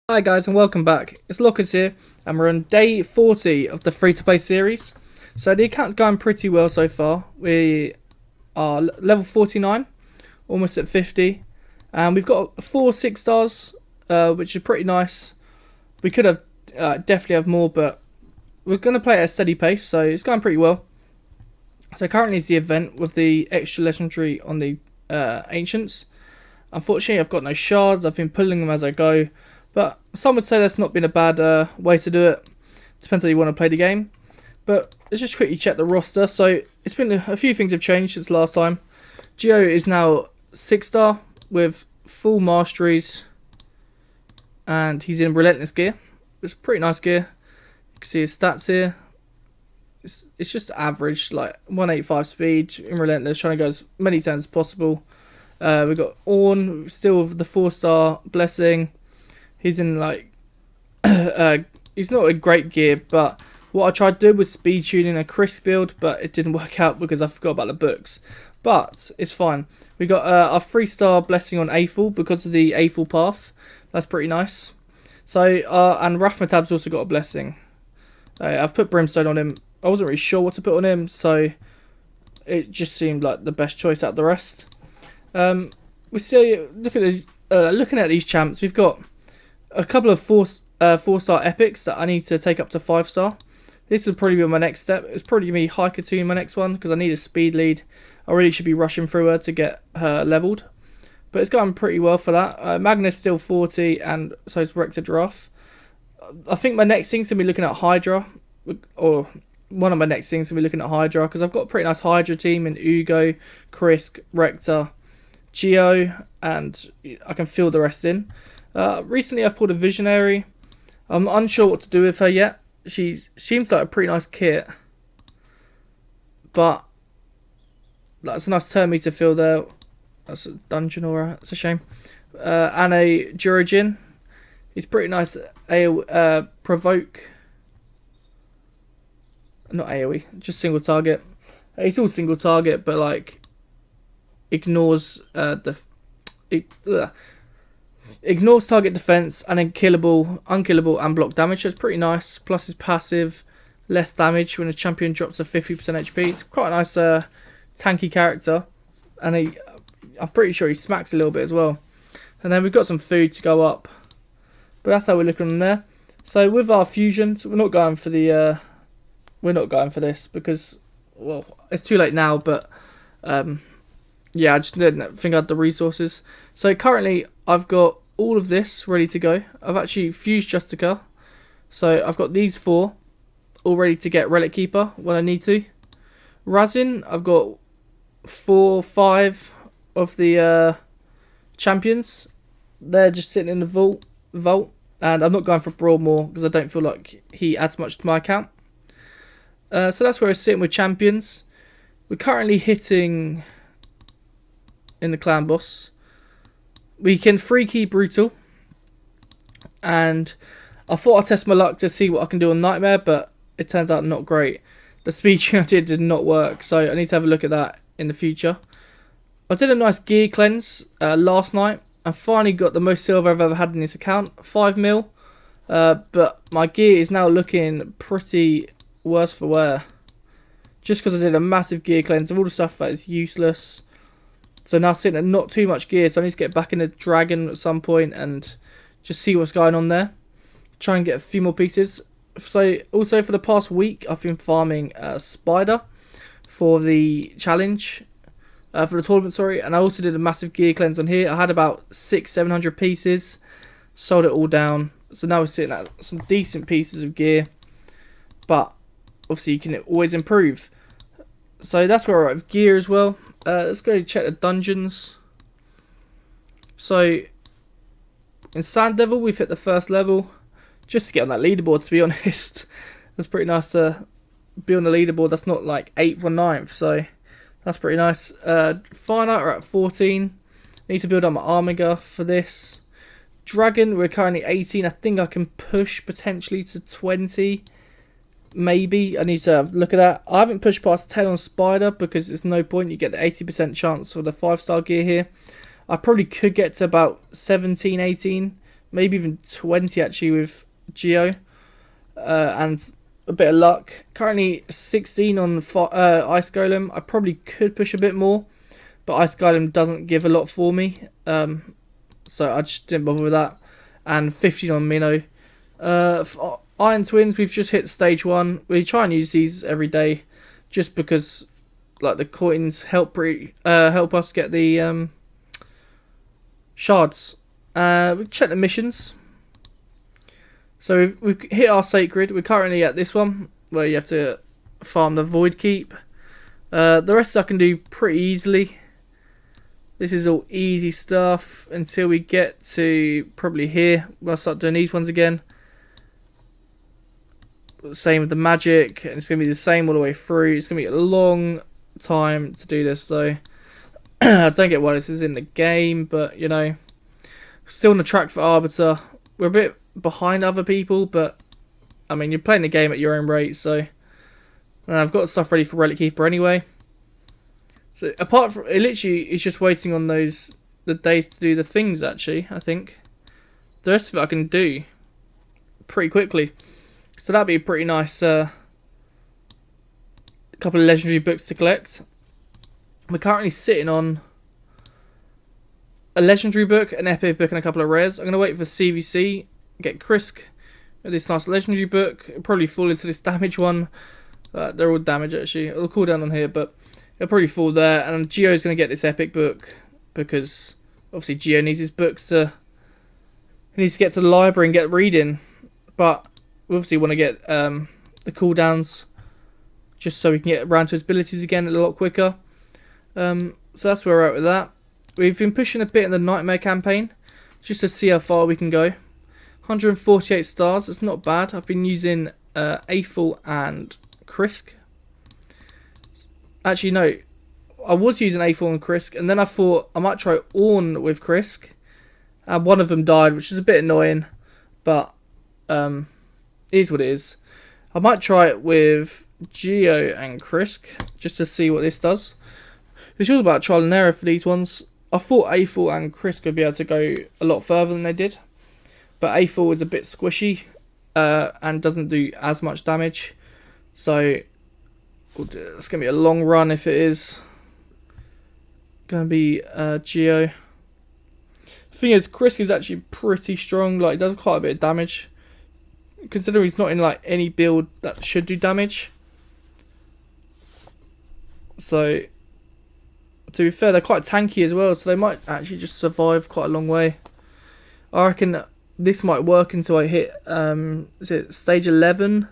Hi guys and welcome back. It's Lockers here and we're on day 40 of the free-to-play series. So the account's going pretty well so far. We are level 49, almost at 50. And we've got 4 6 stars, which is pretty nice. We could have definitely have more, but we're going to play at a steady pace, so it's going pretty well. So currently is the event with the extra legendary on the Ancients. Unfortunately I've got no shards, I've been pulling them as I go. But some would say that's not been a bad way to do it. Depends how you want to play the game. But let's just quickly check the roster. So it's been a few things have changed since last time. Geo is now 6 star with full masteries. And he's in relentless gear. It's pretty nice gear. You can see his stats here. It's just average, like 185 speed in relentless, trying to go as many turns as possible. We've got Orn, still with the 4 star blessing. He's in like, he's not a great gear, but what I tried to do was speed tuning a crisp build, but it didn't work out because I forgot about the books. But it's fine. We got our 3 star blessing on Aethel because of the Aethel path. That's pretty nice. So and Rathmatab's also got a blessing. I've put Brimstone on him. I wasn't really sure what to put on him, so it just seemed like the best choice out of the rest. We see looking at these champs, we've got a couple of 4-star epics that I need to take up to 5-star. This would probably be my next step. It's probably going to be Haikatu my next one because I need a speed lead. I really should be rushing through her to get her leveled. But it's going pretty well for that. Magnus still 40 and so is Rector Giraffe. I think my next thing's going to be looking at Hydra. Or one of my next things going to be looking at Hydra because I've got a pretty nice Hydra team in Ugo, Krisk, Rector, Geo, and I can fill the rest in. Recently I've pulled a Visionary. I'm unsure what to do with her yet. She seems like a pretty nice kit. But that's a nice turn me to fill there. That's a dungeon aura. It's a shame. And a Durajin. He's pretty nice. Provoke. Not AoE. Just single target. He's all single target, but like ignores ignores target defense and then unkillable and block damage. So it's pretty nice. Plus his passive, less damage when a champion drops to 50% HP. It's quite a nice tanky character, and I'm pretty sure he smacks a little bit as well. And then we've got some food to go up, but that's how we're looking on there. So with our fusions, we're not going for the we're not going for this because, well, it's too late now. But yeah, I just didn't think I had the resources. So currently I've got all of this ready to go. I've actually fused Justica. So I've got these 4 all ready to get Relic Keeper when I need to. Razin, I've got 4 5 of the champions. They're just sitting in the vault. And I'm not going for Broadmoor because I don't feel like he adds much to my account. So that's where we're sitting with champions. We're currently hitting in the clan boss. We can free key Brutal, and I thought I'd test my luck to see what I can do on Nightmare, but it turns out not great. The speed I did not work, so I need to have a look at that in the future. I did a nice gear cleanse last night and finally got the most silver I've ever had in this account, 5 mil. But my gear is now looking pretty worse for wear, just because I did a massive gear cleanse of all the stuff that is useless. So now sitting at not too much gear, so I need to get back in the dragon at some point and just see what's going on there. Try and get a few more pieces. So also for the past week, I've been farming Spider for the challenge, for the tournament, sorry. And I also did a massive gear cleanse on here. I had about 600-700 pieces, sold it all down. So now we're sitting at some decent pieces of gear, but obviously you can always improve. So that's where we're at with gear as well. Let's go check the dungeons. So in Sand Devil we've hit the 1st level just to get on that leaderboard, to be honest. That's pretty nice to be on the leaderboard. That's not like 8th or 9th, so that's pretty nice. Finite we're at 14. Need to build up my Armiger for this. Dragon we're currently 18. I think I can push potentially to 20. Maybe I need to look at that. I haven't pushed past 10 on Spider because there's no point. You get the 80% chance for the 5-star gear here. I probably could get to about 17, 18, maybe even 20 actually with Geo, and a bit of luck. Currently 16 on Ice Golem. I probably could push a bit more, but Ice Golem doesn't give a lot for me, so I just didn't bother with that. And 15 on Minnow. For Iron Twins, we've just hit stage 1. We try and use these every day, just because like the coins help us get the shards. We check the missions. So we've hit our sacred. We're currently at this one where you have to farm the void keep. The rest I can do pretty easily. This is all easy stuff until we get to probably here. We'll start doing these ones again. Same with the magic, and it's going to be the same all the way through. It's going to be a long time to do this though. I don't get why this is in the game, but you know, still on the track for Arbiter. We're a bit behind other people, but I mean, you're playing the game at your own rate, so. And I've got stuff ready for Relic Keeper anyway. So apart from it, literally is just waiting on the days to do the things. Actually, I think the rest of it I can do pretty quickly. So that'd be a pretty nice couple of legendary books to collect. We're currently sitting on a legendary book, an epic book, and a couple of rares. I'm gonna wait for CVC, get Krisk with this nice legendary book. It'll probably fall into this damage one. They're all damage actually. It'll cool down on here, but it'll probably fall there. And Geo's going to get this epic book because obviously Geo needs his books to. He needs to get to the library and get reading, but we obviously want to get the cooldowns just so we can get around to his abilities again a lot quicker. So that's where we're at with that. We've been pushing a bit in the Nightmare campaign just to see how far we can go. 148 stars. It's not bad. I've been using Aethel and Krisk. Actually, no. I was using Aethel and Krisk, and then I thought I might try Ornn with Krisk. And one of them died, which is a bit annoying, but it is what it is. I might try it with Geo and Krisk, just to see what this does. It's all about trial and error for these ones. I thought Aethel and Krisk would be able to go a lot further than they did, but Aethel is a bit squishy and doesn't do as much damage. So it's going to be a long run if it is going to be Geo. The thing is, Krisk is actually pretty strong. Like, he does quite a bit of damage, considering he's not in like any build that should do damage. So to be fair, they're quite tanky as well, so they might actually just survive quite a long way. I reckon this might work until I hit is it stage 11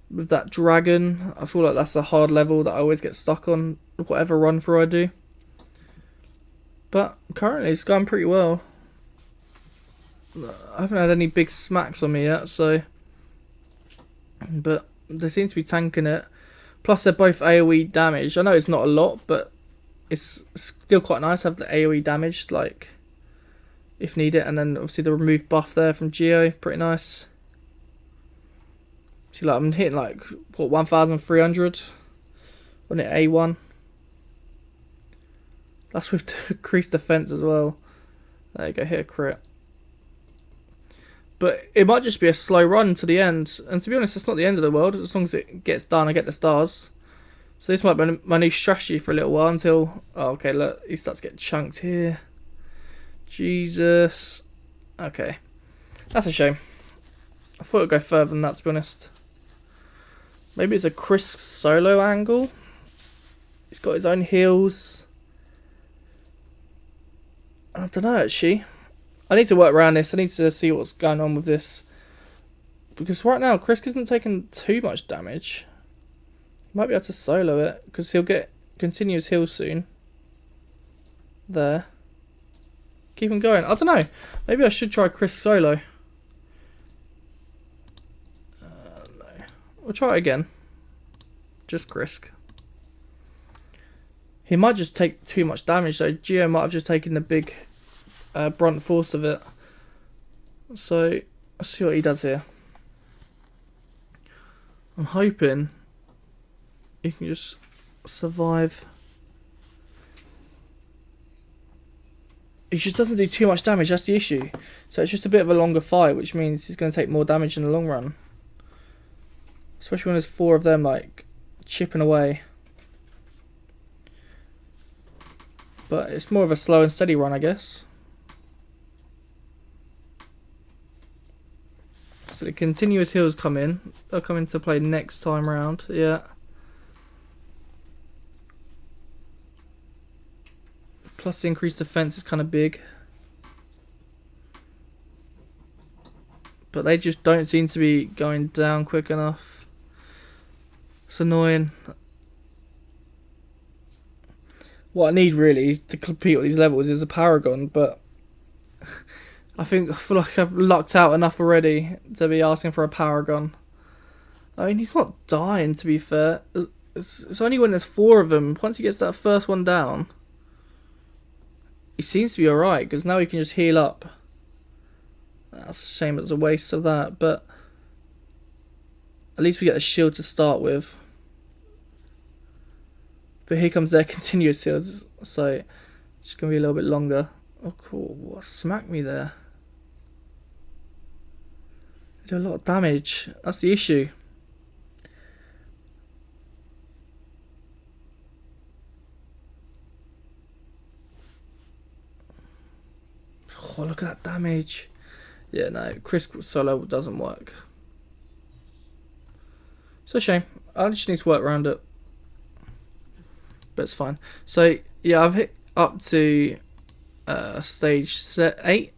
with that dragon. I feel like that's a hard level that I always get stuck on whatever run through I do. But currently it's going pretty well. I haven't had any big smacks on me yet, so. But they seem to be tanking it. Plus they're both AoE damage. I know it's not a lot, but it's still quite nice to have the AoE damage, like, if needed. And then obviously the remove buff there from Geo, pretty nice. See, like, I'm hitting like, what, 1,300 on it A1. That's with increased defense as well. There you go, hit a crit. But it might just be a slow run to the end. And to be honest, it's not the end of the world. As long as it gets done, I get the stars. So this might be my new strategy for a little while until... Oh, okay, look, he starts getting chunked here. Jesus. Okay. That's a shame. I thought it'd go further than that, to be honest. Maybe it's a Krisk solo angle. He's got his own heals. I don't know, actually. I need to work around this. I need to see what's going on with this. Because right now, Krisk isn't taking too much damage. He might be able to solo it, because he'll get continuous heal soon. There. Keep him going. I don't know. Maybe I should try Krisk solo. No. We'll try it again. Just Krisk. He might just take too much damage, though. Geo might have just taken the big brunt force of it. So, let's see what he does here. I'm hoping he can just survive. he just doesn't do too much damage, that's the issue. So it's just a bit of a longer fight, which means he's going to take more damage in the long run. Especially when there's 4 of them, like, chipping away. But it's more of a slow and steady run, I guess. So the continuous heals come in. They'll come into play next time round, yeah. Plus the increased defense is kind of big. But they just don't seem to be going down quick enough. It's annoying. What I need really to compete with these levels is a Paragon, but I feel like I've lucked out enough already to be asking for a Paragon. I mean, he's not dying, to be fair. It's only when there's 4 of them. Once he gets that first one down, he seems to be alright, because now he can just heal up. That's a shame it's a waste of that, but at least we get a shield to start with. But here comes their continuous heals, so it's going to be a little bit longer. Oh cool, what smacked me there? They do a lot of damage, that's the issue. Oh, look at that damage. Yeah, no, Chris solo doesn't work. It's a shame. I just need to work around it. But it's fine. So, yeah, I've hit up to stage 8.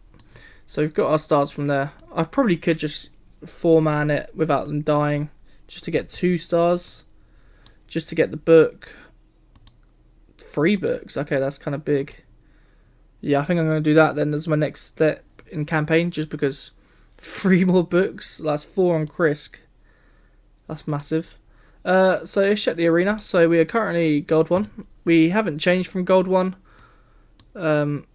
So we've got our stars from there. I probably could just 4-man it without them dying. Just to get 2 stars. Just to get the book. 3 books. Okay, that's kind of big. Yeah, I think I'm going to do that then as my next step in campaign, just because 3 more books, that's 4 on Krisk. That's massive. So let's check the arena. So we are currently gold 1. We haven't changed from gold 1. I'm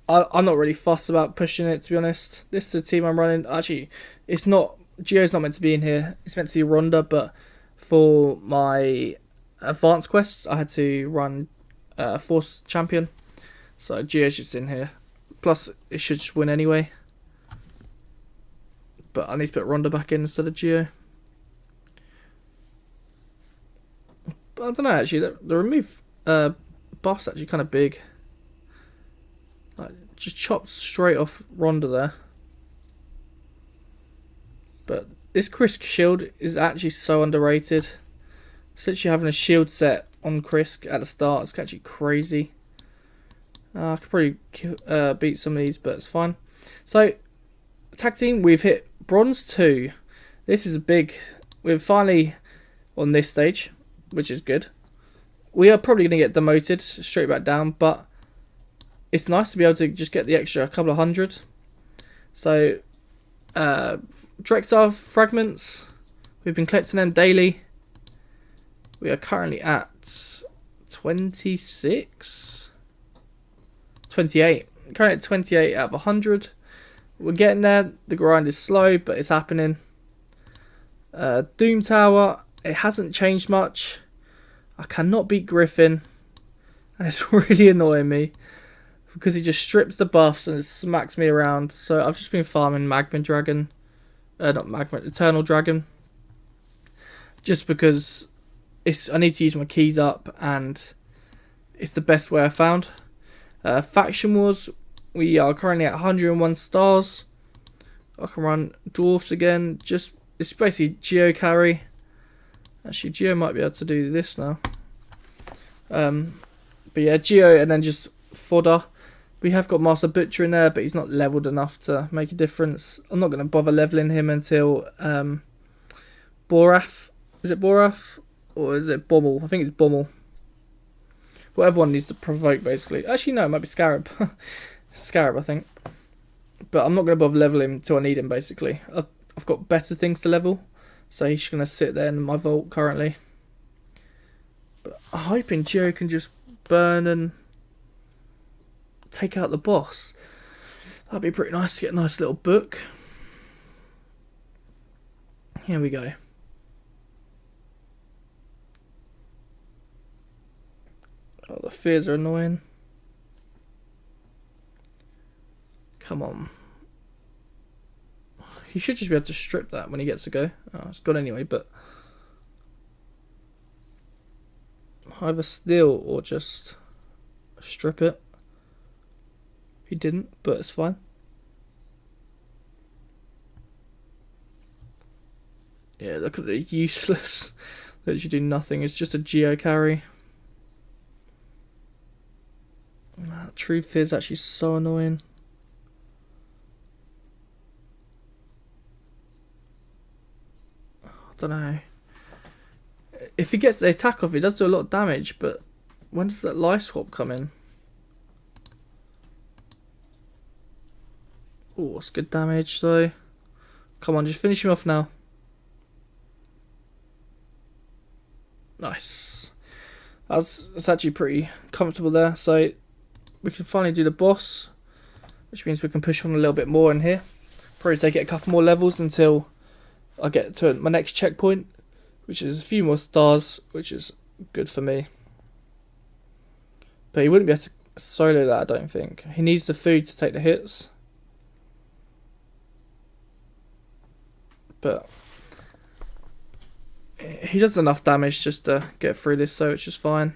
not really fussed about pushing it, to be honest. This is the team I'm running. Actually, it's not, Geo's not meant to be in here. It's meant to be Rhonda, but for my advanced quest, I had to run Force Champion. So Geo's just in here. Plus, it should just win anyway. But I need to put Rhonda back in instead of Geo. But I don't know, actually. The remove buff's actually kind of big. Like, just chopped straight off Rhonda there. But this Krisk shield is actually so underrated. It's literally having a shield set on Krisk at the start. It's actually crazy. I could probably beat some of these, but it's fine. So, tag team, we've hit bronze 2. This is a big... We're finally on this stage, which is good. We are probably going to get demoted straight back down, but it's nice to be able to just get the extra couple of 100. So, Drexar fragments, we've been collecting them daily. We are currently at 26... 28. Currently at 28 out of 100. We're getting there. The grind is slow, but it's happening. Doom Tower, it hasn't changed much. I cannot beat Griffin, and it's really annoying me because he just strips the buffs and smacks me around. So I've just been farming Magma Dragon, not Magma, Eternal Dragon, just because I need to use my keys up, and it's the best way I found. Faction Wars, we are currently at 101 stars. I can run Dwarfs again. It's basically Geo carry. Actually, Geo might be able to do this now. But yeah, Geo and then just fodder. We have got Master Butcher in there, but he's not leveled enough to make a difference. I'm not going to bother leveling him until Borath. Is it Borath? Or is it Bommel? I think it's Bommel. Whatever one needs to provoke, basically. Actually, no, it might be Scarab. Scarab, I think. But I'm not going to bother leveling him until I need him, basically. I've got better things to level. So he's just going to sit there in my vault currently. But I'm hoping Geo can just burn and take out the boss. That'd be pretty nice to get a nice little book. Here we go. Oh, the fears are annoying. Come on. He should just be able to strip that when he gets to go. Oh, it's gone anyway, but either steal or just strip it. He didn't, but it's fine. Yeah, look at the useless. Literally do nothing. It's just a geo carry. Truth is actually so annoying. I don't know. If he gets the attack off, he does do a lot of damage, but when does that life swap come in? Oh, it's good damage though. Come on, just finish him off now. Nice. It's actually pretty comfortable there. So we can finally do the boss, which means we can push on a little bit more in here. Probably take it a couple more levels until I get to my next checkpoint, which is a few more stars, which is good for me. But he wouldn't be able to solo that, I don't think. He needs the food to take the hits. But he does enough damage just to get through this, so it's just fine.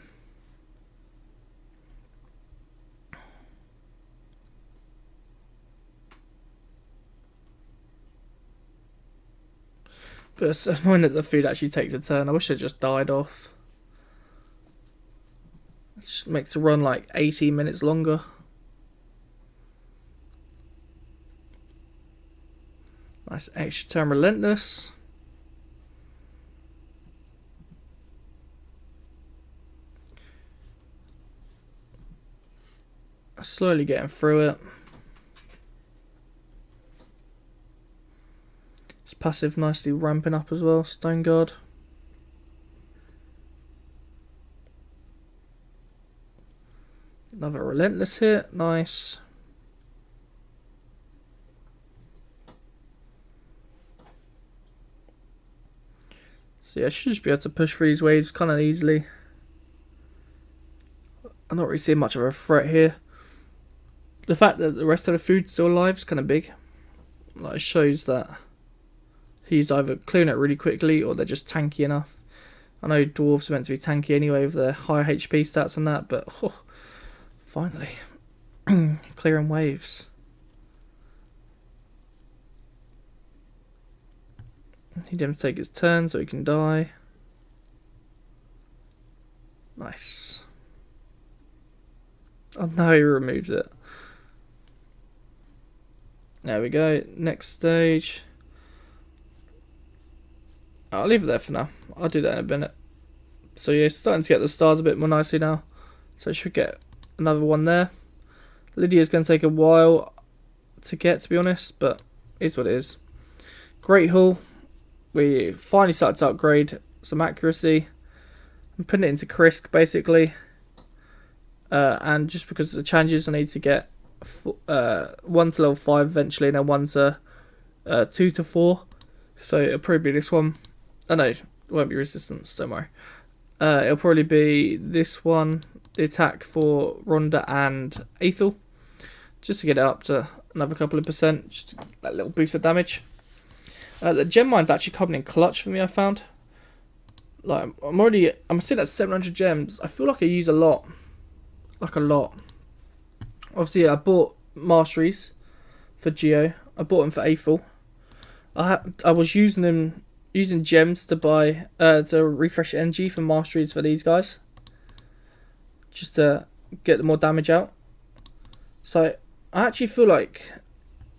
But it's annoying that the food actually takes a turn. I wish it just died off. It just makes the run like 18 minutes longer. Nice extra turn relentless. Slowly getting through it. It's passive nicely ramping up as well. Stone Guard. Another relentless hit. Nice. So yeah, I should just be able to push through these waves kind of easily. I'm not really seeing much of a threat here. The fact that the rest of the food's still alive is kind of big. Like, it shows that he's either clearing it really quickly or they're just tanky enough. I know dwarves are meant to be tanky anyway with their high HP stats and that, but finally clearing waves. He didn't take his turn so he can die. Nice. Oh no, he removes it. There we go. Next stage. I'll leave it there for now. I'll do that in a minute. So yeah, starting to get the stars a bit more nicely now. So I should get another one there. Lydia's going to take a while to get, to be honest, but it's what it is. Great Hall. We finally started to upgrade some accuracy. I'm putting it into Krisk basically. And just because of the changes, I need to get 1 to level 5 eventually, and then 1 to 2 to 4. So it'll probably be this one. Oh no, it won't be resistance, don't worry. It'll probably be this one, the attack for Rhonda and Aethel, just to get it up to another couple of percent, just that little boost of damage. The gem mine's actually coming in clutch for me, I found. Like, I'm sitting at 700 gems. I feel like I use a lot. Like a lot. Obviously, I bought masteries for Geo. I bought them for Aethel. I was using gems to buy to refresh energy for masteries for these guys, just to get more damage out. So I actually feel like,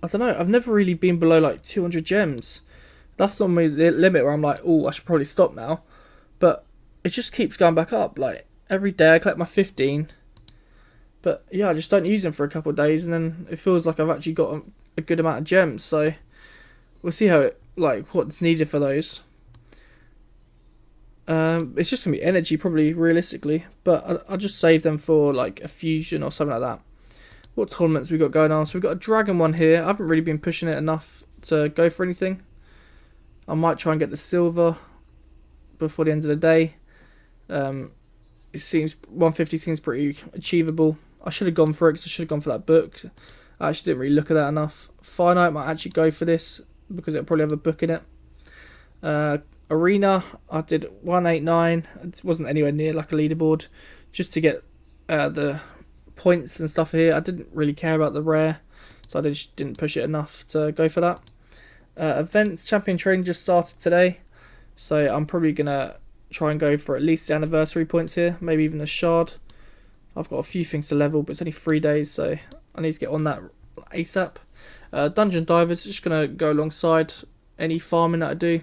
I don't know, I've never really been below like 200 gems. That's normally the limit where I'm like, oh, I should probably stop now. But it just keeps going back up. Like every day I collect my 15. But yeah, I just don't use them for a couple of days, and then it feels like I've actually got a good amount of gems. So we'll see how what's needed for those. It's just gonna be energy probably, realistically, but I'll just save them for like a fusion or something like that. What tournaments we got going on? So we've got a dragon one here. I haven't really been pushing it enough to go for anything. I might try and get the silver before the end of the day. It seems 150 seems pretty achievable. I should have gone for it because I should have gone for that book. I actually didn't really look at that enough. Finite might actually go for this because it'll probably have a book in it. Arena, I did 189. It wasn't anywhere near like a leaderboard, just to get the points and stuff here. I didn't really care about the rare, so I just didn't push it enough to go for that. Events, champion training just started today, so I'm probably gonna try and go for at least the anniversary points here, maybe even a shard. I've got a few things to level, but it's only 3 days, so I need to get on that ASAP. Dungeon divers, just gonna go alongside any farming that I do.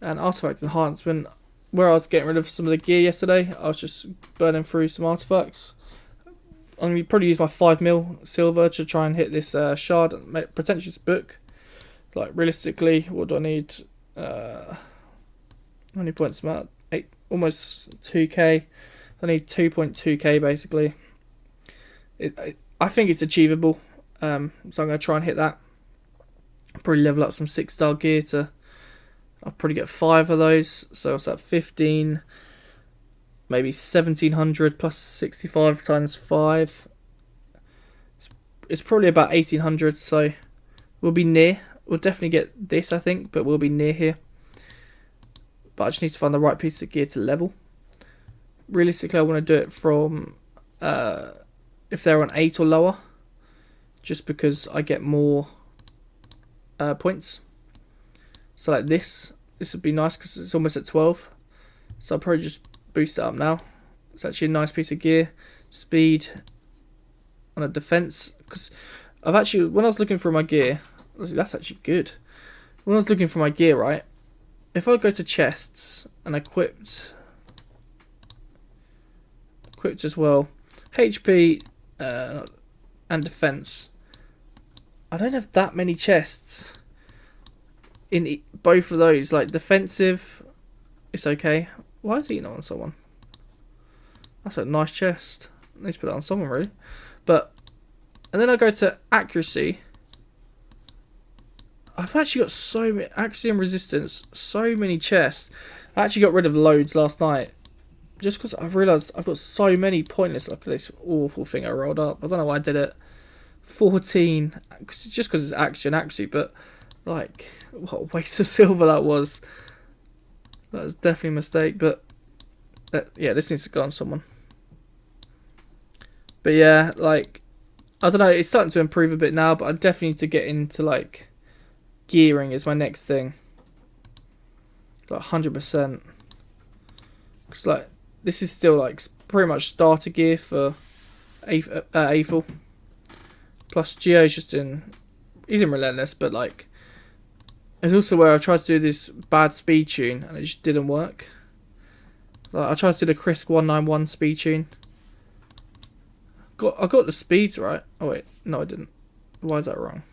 And artifact enhancement, where I was getting rid of some of the gear yesterday, I was just burning through some artifacts. I'm going to probably use my 5mm silver to try and hit this shard and potentially this book. Like, realistically, what do I need? How many points am I at? Almost 2k. I need 2.2k basically. I think it's achievable, so I'm going to try and hit that. I'll probably level up some 6-star gear to... I'll probably get 5 of those, so it's at 15, maybe 1700 plus 65 times 5. It's probably about 1800, so we'll be near. We'll definitely get this, I think, but we'll be near here. But I just need to find the right piece of gear to level. Realistically, I want to do it from if they're on 8 or lower, just because I get more points. So like this would be nice because it's almost at 12. So I'll probably just boost it up now. It's actually a nice piece of gear. Speed on a defense, because I've actually, when I was looking for my gear, that's actually good. When I was looking for my gear, right, if I go to chests and equipped as well, HP and defense, I don't have that many chests in both of those. Like defensive, it's okay. Why is he not on someone? That's a nice chest. I need to put it on someone really. But, and then I go to accuracy. I've actually got so many, accuracy and resistance, so many chests. I actually got rid of loads last night, just because I've realised I've got so many pointless. Look at this awful thing I rolled up. I don't know why I did it. 14, just because it's accuracy, but like, what a waste of silver that was. That was definitely a mistake, but yeah, this needs to go on someone. But yeah, like, I don't know, it's starting to improve a bit now, but I definitely need to get into, like, gearing is my next thing. Like, 100%. Because, like, this is still, like, pretty much starter gear for Aethel. Plus, Geo's just in, he's in Relentless, but, like, it's also where I tried to do this bad speed tune, and it just didn't work. Like, I tried to do the Crisp 191 speed tune. I got the speeds right. Oh wait, no I didn't. Why is that wrong?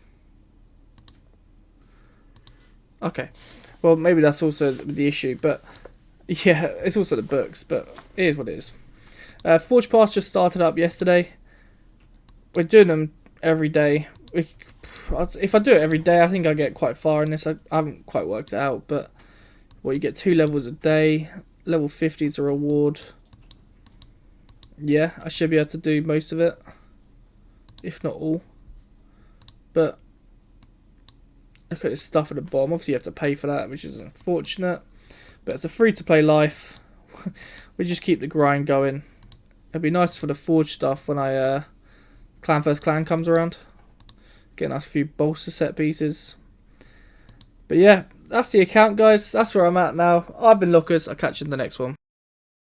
Okay, well maybe that's also the issue, but yeah, it's also the books, but it is what it is. Forge Pass just started up yesterday. We're doing them every day. If I do it every day, I think I get quite far in this. I haven't quite worked it out, but well, you get 2 levels a day. Level 50 is a reward. Yeah, I should be able to do most of it, if not all. But look at this stuff at the bottom. Obviously you have to pay for that, which is unfortunate, but it's a free-to-play life. We just keep the grind going. It'd be nice for the forge stuff when I Clan vs Clan comes around. Getting us a few bolster set pieces. But yeah, that's the account, guys. That's where I'm at now. I've been Lookers. I'll catch you in the next one.